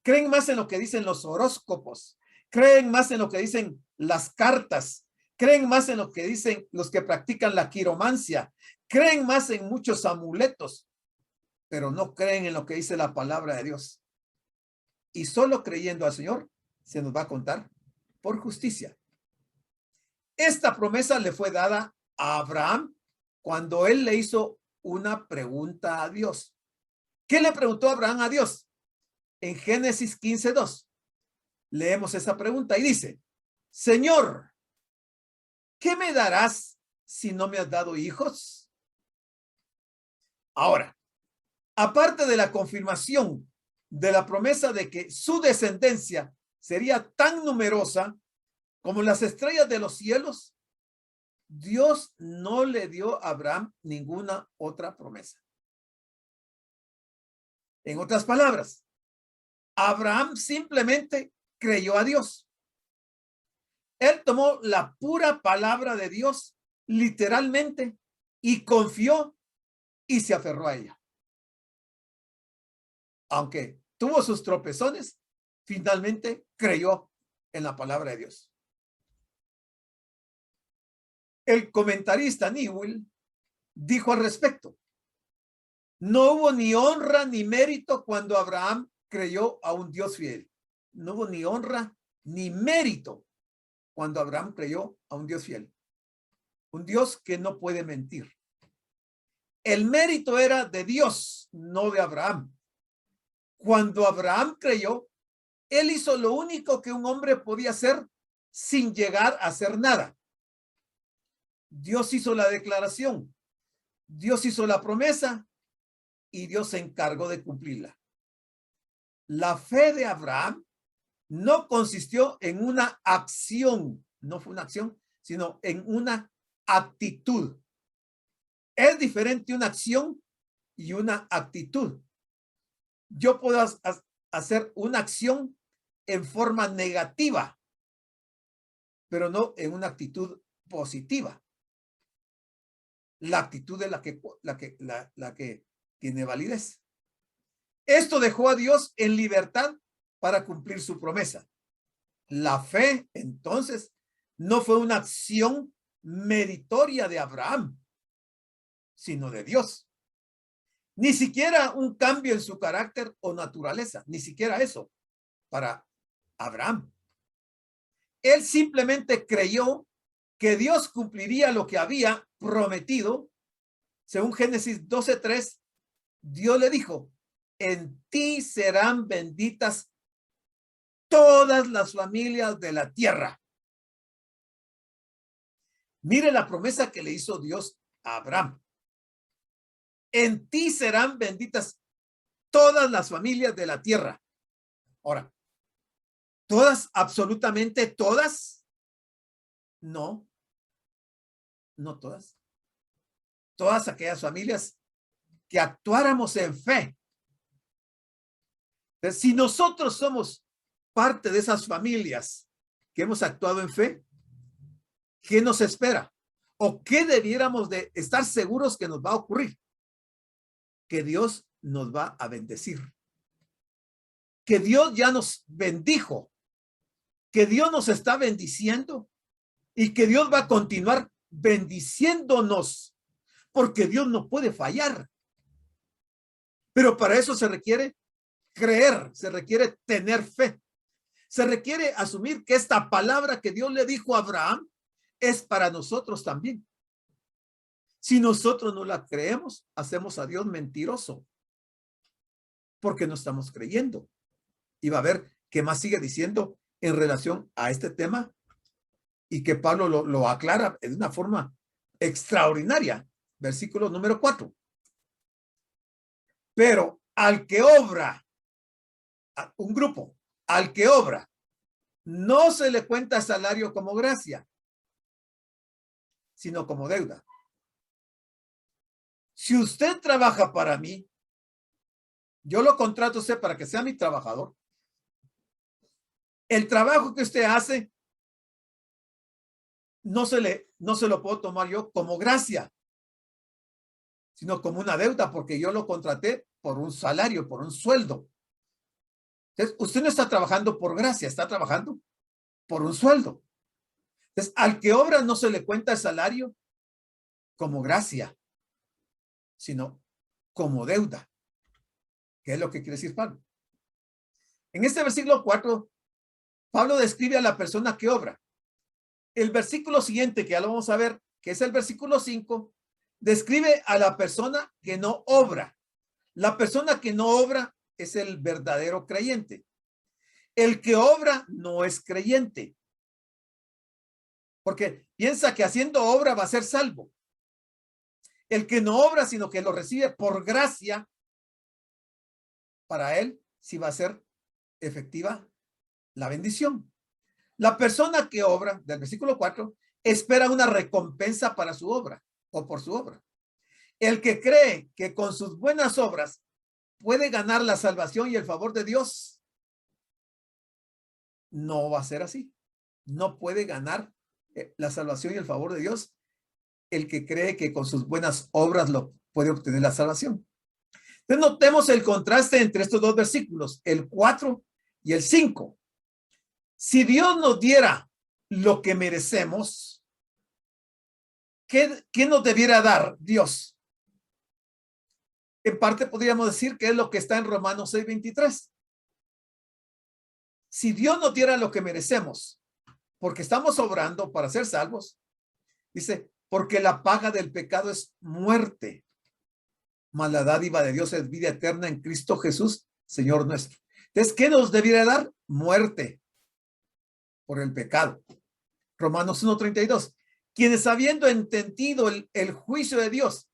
Creen más en lo que dicen los horóscopos. Creen más en lo que dicen las cartas. Creen más en lo que dicen los que practican la quiromancia. Creen más en muchos amuletos, pero no creen en lo que dice la palabra de Dios. Y solo creyendo al Señor se nos va a contar por justicia. Esta promesa le fue dada a Abraham cuando él le hizo una pregunta a Dios. ¿Qué le preguntó Abraham a Dios? En Génesis 15:2. Leemos esa pregunta y dice: Señor, ¿qué me darás si no me has dado hijos? Ahora, aparte de la confirmación de la promesa de que su descendencia sería tan numerosa como las estrellas de los cielos, Dios no le dio a Abraham ninguna otra promesa. En otras palabras, Abraham simplemente creyó a Dios. Él tomó la pura palabra de Dios literalmente y confió y se aferró a ella. Aunque tuvo sus tropezones, finalmente creyó en la palabra de Dios. El comentarista Newell dijo al respecto: no hubo ni honra ni mérito cuando Abraham creyó a un Dios fiel. No hubo ni honra ni mérito cuando Abraham creyó a un Dios fiel. Un Dios que no puede mentir. El mérito era de Dios, no de Abraham. Cuando Abraham creyó, él hizo lo único que un hombre podía hacer sin llegar a hacer nada. Dios hizo la declaración, Dios hizo la promesa y Dios se encargó de cumplirla. La fe de Abraham no consistió en una acción, no fue una acción, sino en una actitud. Es diferente una acción y una actitud. Yo puedo hacer una acción en forma negativa, pero no en una actitud positiva. La actitud es la que tiene validez. Esto dejó a Dios en libertad para cumplir su promesa. La fe, entonces, no fue una acción meritoria de Abraham, sino de Dios. Ni siquiera un cambio en su carácter o naturaleza, ni siquiera eso para Abraham. Él simplemente creyó que Dios cumpliría lo que había prometido. Según Génesis 12:3, Dios le dijo: en ti serán benditas todas las familias de la tierra. Mire la promesa que le hizo Dios a Abraham. En ti serán benditas todas las familias de la tierra. Ahora, ¿todas, absolutamente todas? No, no todas. Todas aquellas familias que actuáramos en fe. Entonces, si nosotros somos parte de esas familias que hemos actuado en fe, ¿qué nos espera? ¿O qué debiéramos de estar seguros que nos va a ocurrir? Que Dios nos va a bendecir. Que Dios ya nos bendijo. Que Dios nos está bendiciendo y que Dios va a continuar bendiciéndonos, porque Dios no puede fallar. Pero para eso se requiere creer, se requiere tener fe. Se requiere asumir que esta palabra que Dios le dijo a Abraham es para nosotros también. Si nosotros no la creemos, hacemos a Dios mentiroso, porque no estamos creyendo. Y va a ver qué más sigue diciendo en relación a este tema y que Pablo lo aclara de una forma extraordinaria. Versículo número 4. Pero al que obra, un grupo, al que obra, no se le cuenta salario como gracia, sino como deuda. Si usted trabaja para mí, yo lo contrato a usted para que sea mi trabajador. El trabajo que usted hace no se lo puedo tomar yo como gracia, sino como una deuda, porque yo lo contraté por un salario, por un sueldo. Entonces, usted no está trabajando por gracia, está trabajando por un sueldo. Entonces, al que obra no se le cuenta el salario como gracia, sino como deuda. ¿Qué es lo que quiere decir Pablo? En este versículo 4, Pablo describe a la persona que obra. El versículo siguiente, que ya lo vamos a ver, que es el versículo 5, describe a la persona que no obra. La persona que no obra es el verdadero creyente. El que obra no es creyente, porque piensa que haciendo obra va a ser salvo. El que no obra, sino que lo recibe por gracia, para él sí va a ser efectiva la bendición. La persona que obra, del versículo 4, espera una recompensa para su obra o por su obra. El que cree que con sus buenas obras puede ganar la salvación y el favor de Dios, no va a ser así. No puede ganar la salvación y el favor de Dios el que cree que con sus buenas obras lo puede obtener la salvación. Entonces notemos el contraste entre estos dos versículos, el 4 y el 5. Si Dios nos diera lo que merecemos, ¿qué nos debiera dar Dios? En parte podríamos decir que es lo que está en Romanos 6:23. Si Dios nos diera lo que merecemos, porque estamos obrando para ser salvos, dice, porque la paga del pecado es muerte, mas la dádiva de Dios es vida eterna en Cristo Jesús, Señor nuestro. Entonces, ¿qué nos debiera dar? Muerte por el pecado. Romanos 1:32. Quienes habiendo entendido el juicio de Dios,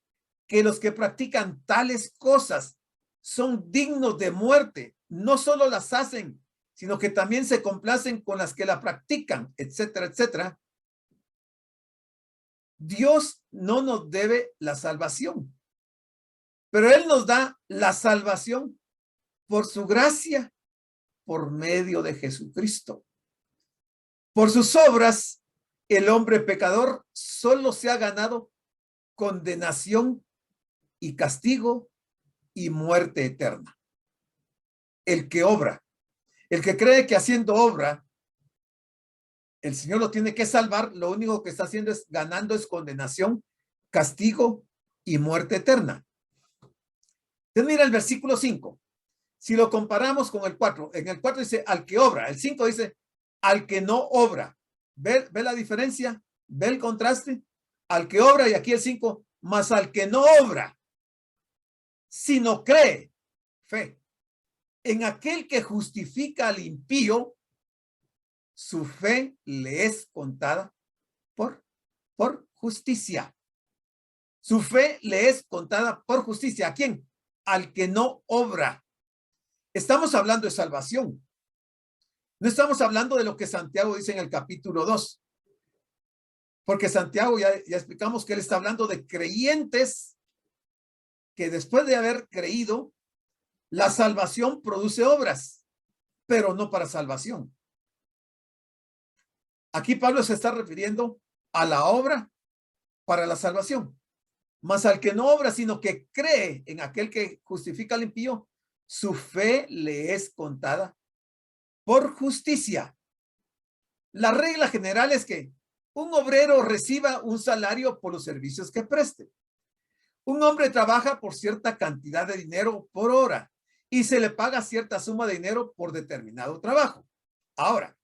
que los que practican tales cosas son dignos de muerte, no solo las hacen, sino que también se complacen con las que la practican, etcétera, etcétera. Dios no nos debe la salvación, pero Él nos da la salvación por su gracia, por medio de Jesucristo. Por sus obras, el hombre pecador solo se ha ganado condenación y castigo y muerte eterna. El que obra, el que cree que haciendo obra, el Señor lo tiene que salvar, lo único que está haciendo es ganando es condenación, castigo y muerte eterna. Entonces mira el versículo 5. Si lo comparamos con el 4, en el 4 dice al que obra, el 5 dice al que no obra. ¿Ve la diferencia? ¿Ve el contraste? Al que obra y aquí el 5, más al que no obra, sino cree, fe, en aquel que justifica al impío, su fe le es contada por justicia. Su fe le es contada por justicia. ¿A quién? Al que no obra. Estamos hablando de salvación. No estamos hablando de lo que Santiago dice en el capítulo 2. Porque Santiago ya explicamos que él está hablando de creyentes que después de haber creído La salvación produce obras, pero no para salvación. Aquí Pablo se está refiriendo a la obra para la salvación. Mas al que no obra, sino que cree en aquel que justifica al impío, su fe le es contada por justicia. La regla general es que un obrero reciba un salario por los servicios que preste. Un hombre trabaja por cierta cantidad de dinero por hora y se le paga cierta suma de dinero por determinado trabajo. Ahora,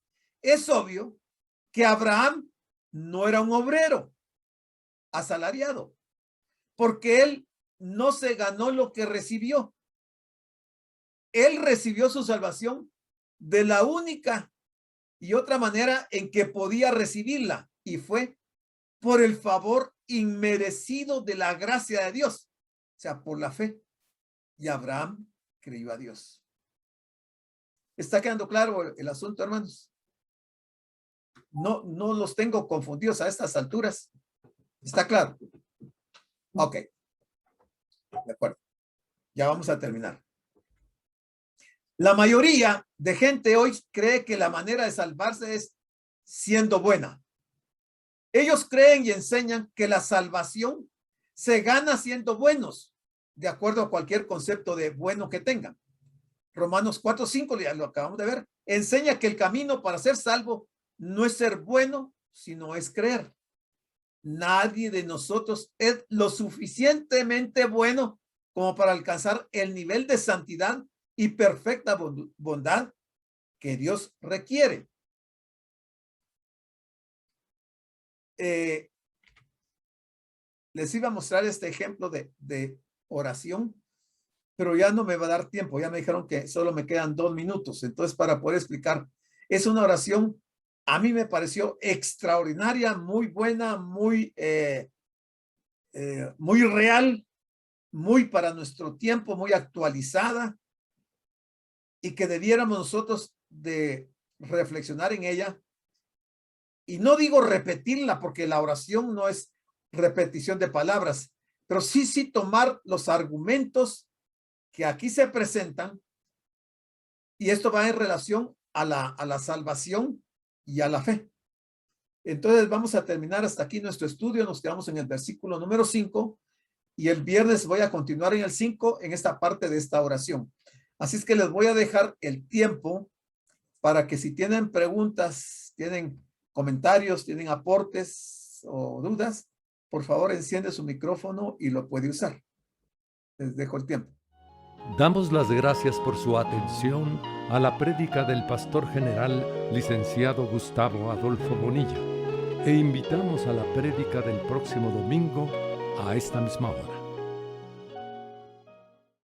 es obvio que Abraham no era un obrero asalariado, porque él no se ganó lo que recibió. Él recibió su salvación de la única y otra manera en que podía recibirla, y fue por el favor inmerecido de la gracia de Dios, o sea, por la fe. Y Abraham creyó a Dios. ¿Está quedando claro el asunto, hermanos? No los tengo confundidos a estas alturas. ¿Está claro? Ok. De acuerdo. Ya vamos a terminar. La mayoría de gente hoy cree que la manera de salvarse es siendo buena. Ellos creen y enseñan que la salvación se gana siendo buenos, de acuerdo a cualquier concepto de bueno que tengan. Romanos 4:5, ya lo acabamos de ver, enseña que el camino para ser salvo no es ser bueno, sino es creer. Nadie de nosotros es lo suficientemente bueno como para alcanzar el nivel de santidad y perfecta bondad que Dios requiere. Les iba a mostrar este ejemplo de oración, pero ya no me va a dar tiempo. Ya me dijeron que solo me quedan 2 minutos. Entonces, para poder explicar, es una oración, a mí me pareció extraordinaria, muy buena, muy real, muy para nuestro tiempo, muy actualizada, y que debiéramos nosotros de reflexionar en ella. Y no digo repetirla, porque la oración no es repetición de palabras, pero sí tomar los argumentos que aquí se presentan, y esto va en relación a la salvación y a la fe. Entonces vamos a terminar hasta aquí nuestro estudio. Nos quedamos en el versículo número 5, y el viernes voy a continuar en el 5, en esta parte de esta oración. Así es que les voy a dejar el tiempo para que, si tienen preguntas, tienen comentarios, tienen aportes o dudas, por favor enciende su micrófono y lo puede usar. Les dejo el tiempo. Damos las gracias por su atención a la prédica del pastor general, licenciado Gustavo Adolfo Bonilla, e invitamos a la prédica del próximo domingo a esta misma hora.